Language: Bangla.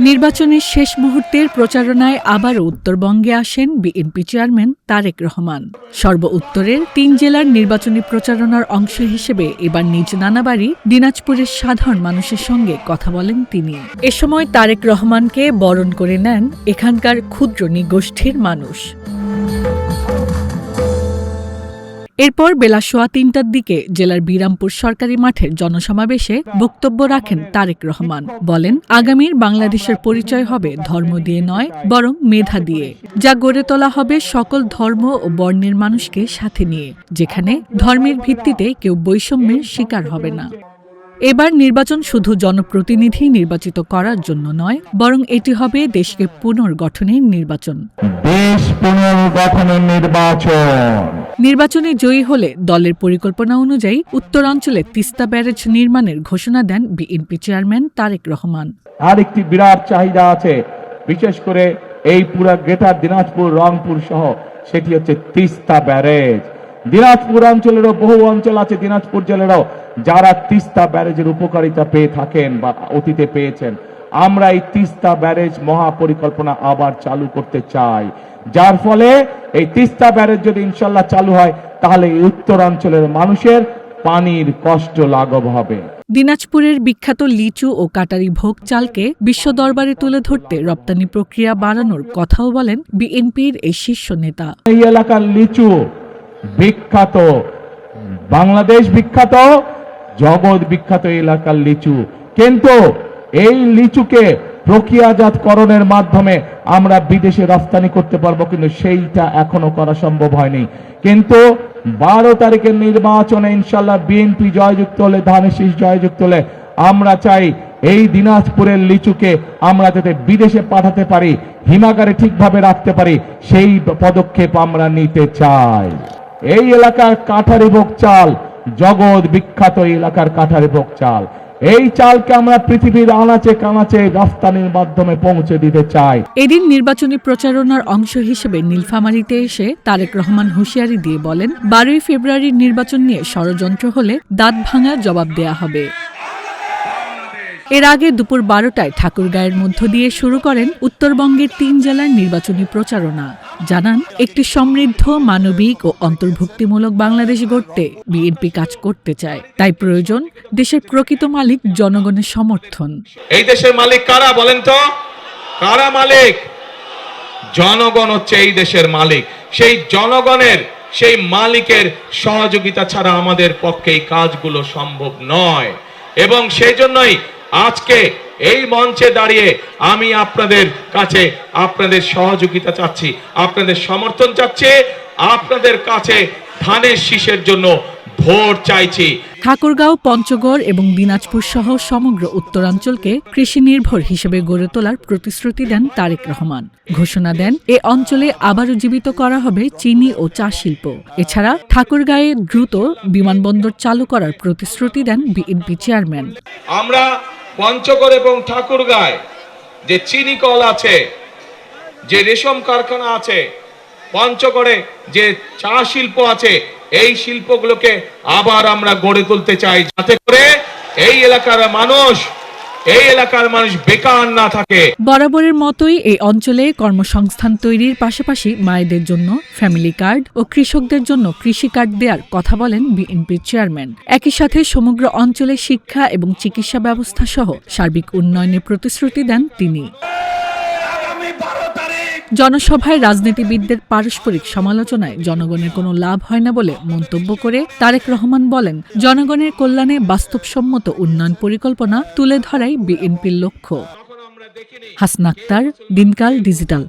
নির্বাচনের শেষ মুহূর্তের প্রচারণায় আবারও উত্তরবঙ্গে আসেন বিএনপি চেয়ারম্যান তারেক রহমান। সর্ব উত্তরের ৩ জেলার নির্বাচনী প্রচারণার অংশ হিসেবে এবার নিজ নানাবাড়ি দিনাজপুরের সাধারণ মানুষের সঙ্গে কথা বলেন তিনি। এ সময় তারেক রহমানকে বরণ করে নেন এখানকার ক্ষুদ্র নৃগোষ্ঠীর মানুষ। এরপর বেলা ৩:১৫টার দিকে জেলার বিরামপুর সরকারি মাঠের জনসমাবেশে বক্তব্য রাখেন তারেক রহমান। বলেন, আগামীর বাংলাদেশের পরিচয় হবে ধর্ম দিয়ে নয়, বরং মেধা দিয়ে, যা গড়ে তোলা হবে সকল ধর্ম ও বর্ণের মানুষকে সাথে নিয়ে, যেখানে ধর্মের ভিত্তিতে কেউ বৈষম্যের শিকার হবে না। এবার নির্বাচন শুধু জনপ্রতিনিধি নির্বাচিত করার জন্য নয়, বরং এটি হবে দেশকে পুনর্গঠনের নির্বাচন। দেশ পুনর্গঠনের নির্বাচন। নির্বাচনে জয়ী হলে দলের পরিকল্পনা অনুযায়ী উত্তরাঞ্চলে তিস্তা ব্যারেজ নির্মাণের ঘোষণা দেন বিএনপি চেয়ারম্যান তারেক রহমান। আরেকটি বিরাট চাহিদা আছে, বিশেষ করে এই পুরা গ্রেটার দিনাজপুর, রংপুর সহ, সেটি হচ্ছে তিস্তা ব্যারেজ। দিনাজপুর অঞ্চলেরও বহু অঞ্চল আছে, দিনাজপুর জেলারও, যারা তিস্তা ব্যারেজের উপকারিতা পেয়ে থাকেন বা অতীতে পেয়েছেন। আমরা এই তিস্তা ব্যারেজ মহাপরিকল্পনা আবার চালু করতে চাই, যার ফলে এই তিস্তা ব্যারেজ যদি ইনশাল্লাহ চালু হয়, তাহলে এই উত্তরাঞ্চলের মানুষের পানির কষ্ট লাঘব হবে। দিনাজপুরের বিখ্যাত লিচু ও কাটারি ভোগ চালকে বিশ্ব দরবারে তুলে ধরতে রপ্তানি প্রক্রিয়া বাড়ানোর কথাও বলেন বিএনপির এই শীর্ষ নেতা। এই এলাকার লিচু বিখ্যাত, বাংলাদেশ বিখ্যাত, জগৎ বিখ্যাত এলাকার লিচু, কিন্তু এই লিচুকে প্রক্রিয়াজাতকরণের মাধ্যমে আমরা বিদেশে রপ্তানি করতে পারবো, কিন্তু সেইটা এখনো করা সম্ভব হয়নি। কিন্তু 12 তারিখের নির্বাচনে ইনশাল্লাহ বিএনপি জয়যুক্ত হলে, ধানের শীষ জয়যুক্ত হলে, আমরা চাই এই দিনাজপুরের লিচুকে আমরা যাতে বিদেশে পাঠাতে পারি, হিমাগারে ঠিকভাবে রাখতে পারি, সেই পদক্ষেপ আমরা নিতে চাই। এই এলাকার কাঠারিভোগ চাল জগৎ বিখ্যাত, এলাকার কাঠারিভোগ চাল, এই চালকে আমরা পৃথিবীর আনাচে কানাচে রফতানির মাধ্যমে পৌঁছে দিতে চাই। এদিন নির্বাচনী প্রচারণার অংশ হিসেবে নীলফামারীতে এসে তারেক রহমান হুঁশিয়ারি দিয়ে বলেন, 12ই ফেব্রুয়ারির নির্বাচন নিয়ে ষড়যন্ত্র হলে দাঁত ভাঙা জবাব দেয়া হবে। এর আগে দুপুর 12টায় ঠাকুরগাঁয়ের মধ্য দিয়ে শুরু করেন উত্তরবঙ্গের 3 জেলার নির্বাচনী প্রচারণা। জানান, একটি সমৃদ্ধ, মানবিক ও অন্তর্ভুক্তিমূলক বাংলাদেশ গড়তে বিএনপি কাজ করতে চায়। তাই প্রয়োজন দেশের প্রকৃত মালিক জনগণের সমর্থন। এই দেশের মালিক কারা বলেন তো? কারা মালিক? জনগণ হচ্ছে এই দেশের মালিক। সেই জনগণের, সেই মালিকের সহযোগিতা ছাড়া আমাদের পক্ষে এই কাজগুলো সম্ভব নয়। এবং সেই জন্যই আজকে এই মঞ্চে দাঁড়িয়ে আমি আপনাদের কাছে আপনাদের সহযোগিতা চাচ্ছি, আপনাদের সমর্থন চাচ্ছি, আপনাদের কাছে ধানের শীষের জন্য ভোট চাইছি। ঠাকুরগাঁও, পঞ্চগড় এবং দিনাজপুর সহ সমগ্র উত্তরাঞ্চলকে কৃষি নির্ভর হিসেবে গড়ে তোলার প্রতিশ্রুতি দেন তারেক রহমান। ঘোষণা দেন, এ অঞ্চলে আবারও জীবিত করা হবে চিনি ও চা শিল্প। এছাড়া ঠাকুরগাঁয়ে দ্রুত বিমানবন্দর চালু করার প্রতিশ্রুতি দেন বিএনপি চেয়ারম্যান। আমরা পঞ্চগড় এবং ঠাকুরগাঁয় যে চিনি কল আছে, যে রেশম কারখানা আছে, পঞ্চগড়ে যে চা শিল্প আছে, এই শিল্পগুলোকে আবার আমরা গড়ে তুলতে চাই, যাতে করে এই এলাকার মানুষ বেকার না থাকে। বরাবরের মতোই এই অঞ্চলে কর্মসংস্থান তৈরির পাশাপাশি মায়েদের জন্য ফ্যামিলি কার্ড ও কৃষকদের জন্য কৃষি কার্ড দেওয়ার কথা বলেন বিএনপির চেয়ারম্যান। একই সাথে সমগ্র অঞ্চলে শিক্ষা এবং চিকিৎসা ব্যবস্থা সহ সার্বিক উন্নয়নের প্রতিশ্রুতি দেন তিনি। জনসভায় রাজনীতিবিদদের পারস্পরিক সমালোচনায় জনগণের কোনো লাভ হয় না বলে মন্তব্য করে তারেক রহমান বলেন, জনগণের কল্যাণে বাস্তবসম্মত উন্নয়ন পরিকল্পনা তুলে ধরাই বিএনপির লক্ষ্য। হাসনা আক্তার, দিনকাল ডিজিটাল।